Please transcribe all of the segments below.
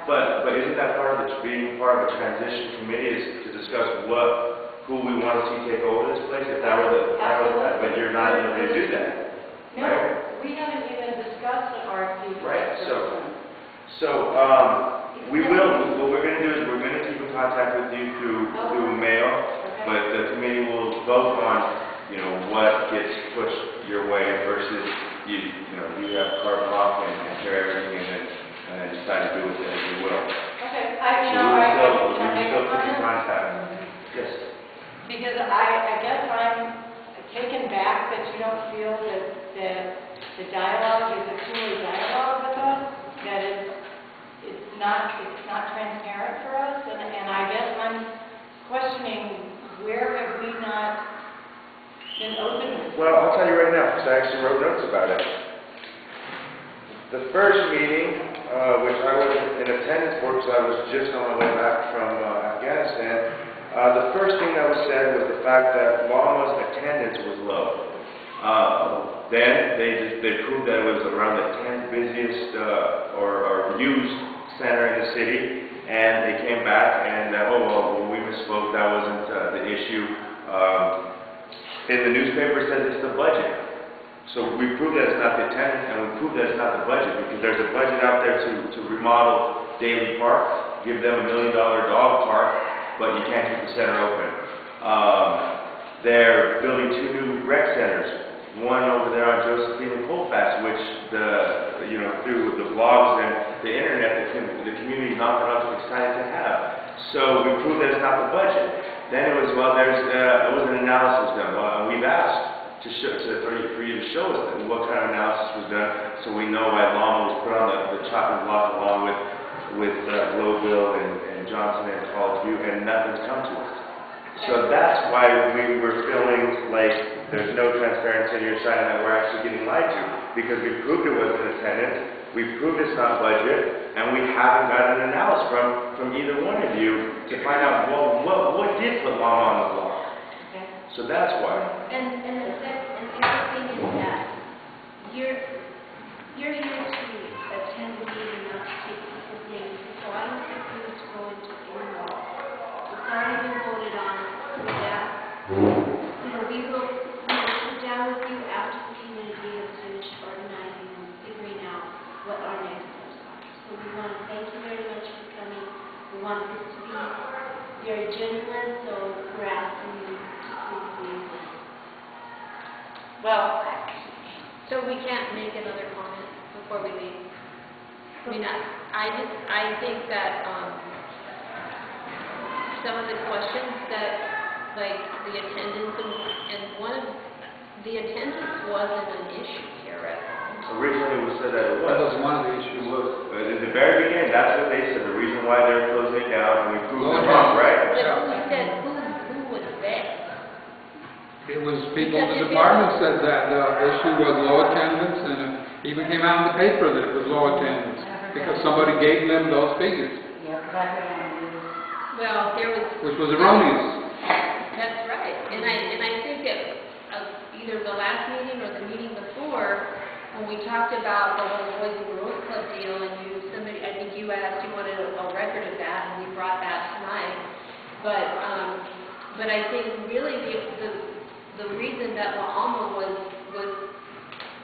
But isn't that part of being part of a transition committee is to discuss who we want to see take over this place? If that were that, but you're not able to do that. No, right? we haven't even discussed an RFP. Right. So we will. What we're going to do is we're going to keep in contact with you through mail, but the committee will vote on what gets pushed your way versus you have carte blanche and share everything and then decide to do with it as you will. Okay. We will still keep in contact. Yes. Because I guess I'm taken back that you don't feel that the dialogue is a two-way dialogue with us, that it's not transparent for us, and I guess I'm questioning where have we not been open with. Well, I'll tell you right now, because I actually wrote notes about it. The first meeting, which I was in attendance for because I was just on my way back from Afghanistan, the first thing that was said was the fact that Lama's attendance was low. Then they proved that it was around the 10th busiest or used center in the city, and they came back and we misspoke. That wasn't the issue. In the newspaper it says it's the budget. So we proved that it's not the attendance, and we proved that it's not the budget because there's a budget out there to remodel Daly Park, give them $1 million dog park, but you can't keep the center open. They're building 2 new rec centers. One over there on Josephine and Colfax, which through the blogs and the internet, the community knocked it up and excited to have. So we proved that it's not the budget. Then it was there was an analysis done. Well, we've asked for you to show us what kind of analysis was done, so we know why Alma was put on the chopping block along with Globeville and Johnson and College View, and nothing's come to us. So that's why we were feeling like there's no transparency on your side and that we're actually getting lied to, because we proved it wasn't attendance, we proved it's not budget, and we haven't gotten an analysis from either one of you to find out, well, what did put Lama on the block? Okay. So that's why. And the other thing is that you're here to attend the meeting, not to take people things. So I don't think we need to go into any law. It's already been voted on with that. We will sit down with you after the community has finished organizing and figuring out what our next steps are. So we want to thank you very much for coming. We want this to be very genuine, so we're asking you to please leave. Well, So we can't make another comment before we leave? I mean, I think that some of the questions that, like the attendance and one of the attendance wasn't an issue here at all. Originally it was said that it was. That was one of the issues. In the very beginning, that's what they said, the reason why they're closing it down, and we proved it wrong, right? But who said, who was there? It was people in the department said that the issue was low attendance, and it even came out in the paper that it was low attendance, because somebody gave them those figures, Well, there was. which was erroneous. That's right, and I think that either the last meeting or the meeting before, when we talked about the whole Boys and Girls Club deal, and I think you asked, you wanted a record of that, and we brought that tonight. But I think really the reason that La Alma was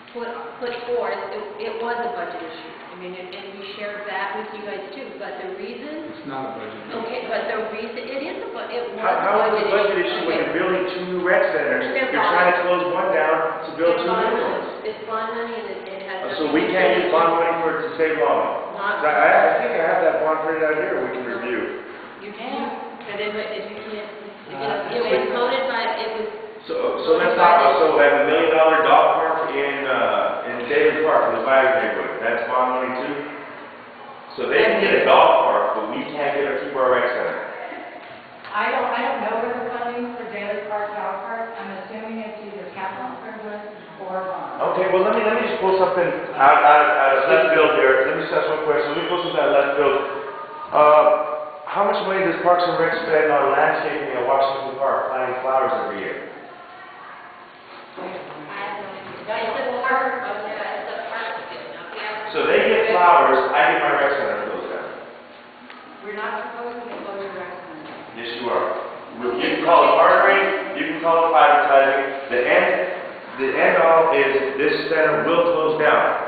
put forth, it was a budget issue. I mean, and we shared that with you guys too. But the reason. It's not a budget. Okay, but the reason it is a budget. It was How a is it a budget issue when you're building 2 new rec centers? They're You're trying to close one down to build 2 new ones. It's bond money and it has. So we can't use bond money to save Lama. I think I have that bond printed out here we can review. You can, but if you can't, it was voted by, it was. So let's talk about, so we have $1 million dog park in David Park in the Byers neighborhood. That's bond money too? So they can get a dog park, but we can't keep our rec center. I don't know where the funding for Daly Park, dog park. I'm assuming it's either capital improvement or bond. Okay, well let me just pull something out of left field here. Let me just ask one question. Let me pull something out of left field. How much money does Parks and Rec spend on landscaping at Washington Park, planting flowers every year? It's a park deal. So they get flowers, I get my rec center closed down. not proposing to close the rec center. Yes, you are. You can call it partnering, you can call it privatizing. The end all is this center will close down.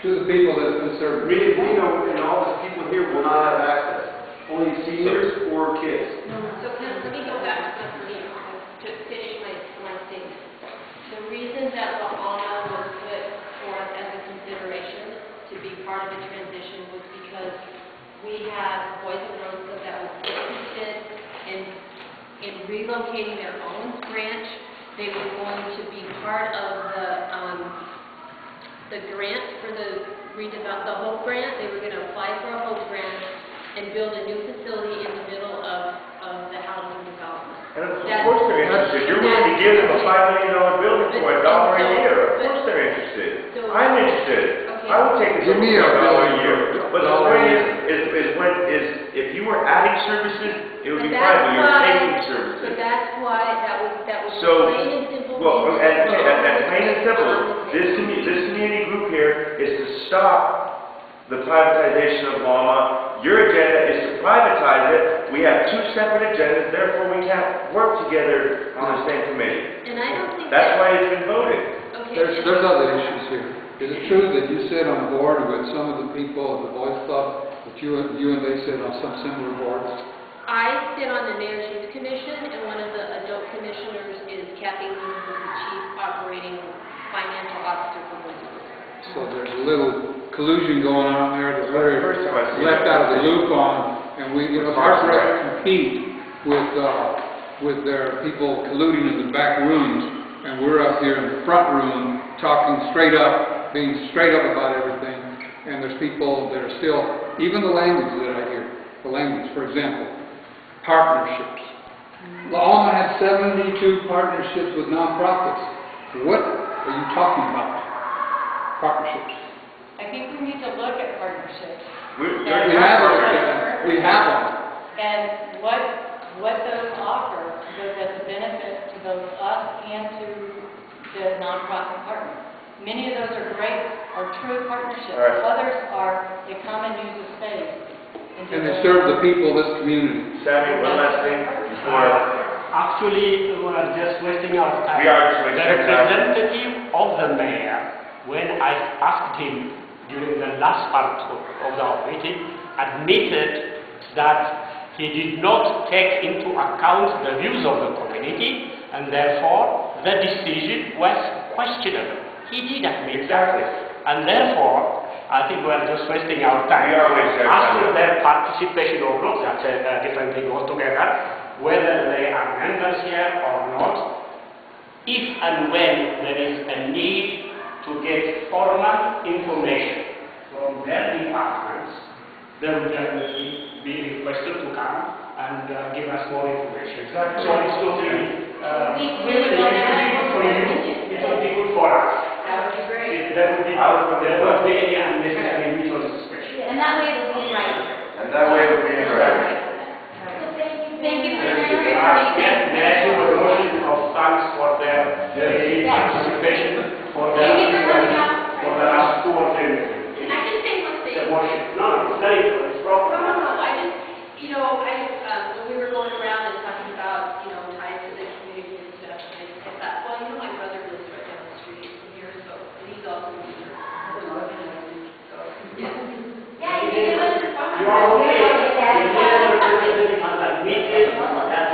To the people that's been served. We know, and all the people here will not have access. Only seniors or kids. So let me go back to finish my statement. The reason that La Alma was put forth as a consideration to be part of the transition was because we had Boys and Girls Club that was interested in relocating their own branch. They were going to be part of the grant for the Hope grant. They were going to apply for a Hope grant and build a new facility in the middle of the housing development. And of course they're interested. You're willing to give them a $5 million building for $1 a year. Of course they're interested. I'm interested. I would take this for $1 a year. But the point is if you were adding services, it would be fine, but you're taking services. But that's why that was So, plain and simple. well, and plain and simple, this community group here is to stop the privatization of Alma. Your agenda is to privatize it. We have two separate agendas, therefore we can't work together on the same committee. And I don't think That's why it's been voted. Okay. There's other issues here. Is it true that you sit on a board with some of the people of the Boys Club, that you and they sit on some similar boards? I sit on the Mayor's Youth Commission, and one of the adult commissioners is Kathy Lewis, who's the Chief Operating Financial Officer for Boys and Girls. So there's a little collusion going on there that we're First time I see left that. out of the loop on, and it's hard for us to compete with their people colluding in the back rooms, and we're up here in the front room talking straight up, being straight up about everything, and there's people that are still, even the language that I hear, for example, partnerships. La Alma has 72 partnerships with nonprofits. What are you talking about? Partnerships. I think we need to look at partnerships. We We have them. And what those offer goes as a benefit to both us and to the nonprofit partners. Many of those are great, are true partnerships. All right. Others are, they come and use the space. And they serve the people of this community. Sammy, one last thing before. Actually, we are just wasting our time. We are just wasting The our time. representative of the mayor, when I asked him during the last part of the meeting, admitted that he did not take into account the views of the community, and therefore the decision was questionable. He did admit Exactly. that. And therefore, I think we are just wasting our time. We are wasting our As time. to their participation or not, that's a different thing altogether. Whether they are members here or not, if and when there is a need to get formal information from their departments, they will definitely be requested to come and give us more information. Exactly. So it's not really, it will be good for you, it will be good for us. That would be great. There will be any unnecessary mutual suspicion. And that way it'll be right. And that way it will be in writing. Thank you for your Yes, may I do a motion of thanks for their participation for the last 2 or 3 minutes. I can say one thing. The motion, no, it's very good, it's proper. No, I just, when we were going around and talking about, ties to the community and stuff, I thought, well, my brother lives right down the street from here, so, and he's also a leader. Yeah. Yeah, you can give us a phone You are number. okay, you need a representative and admitted that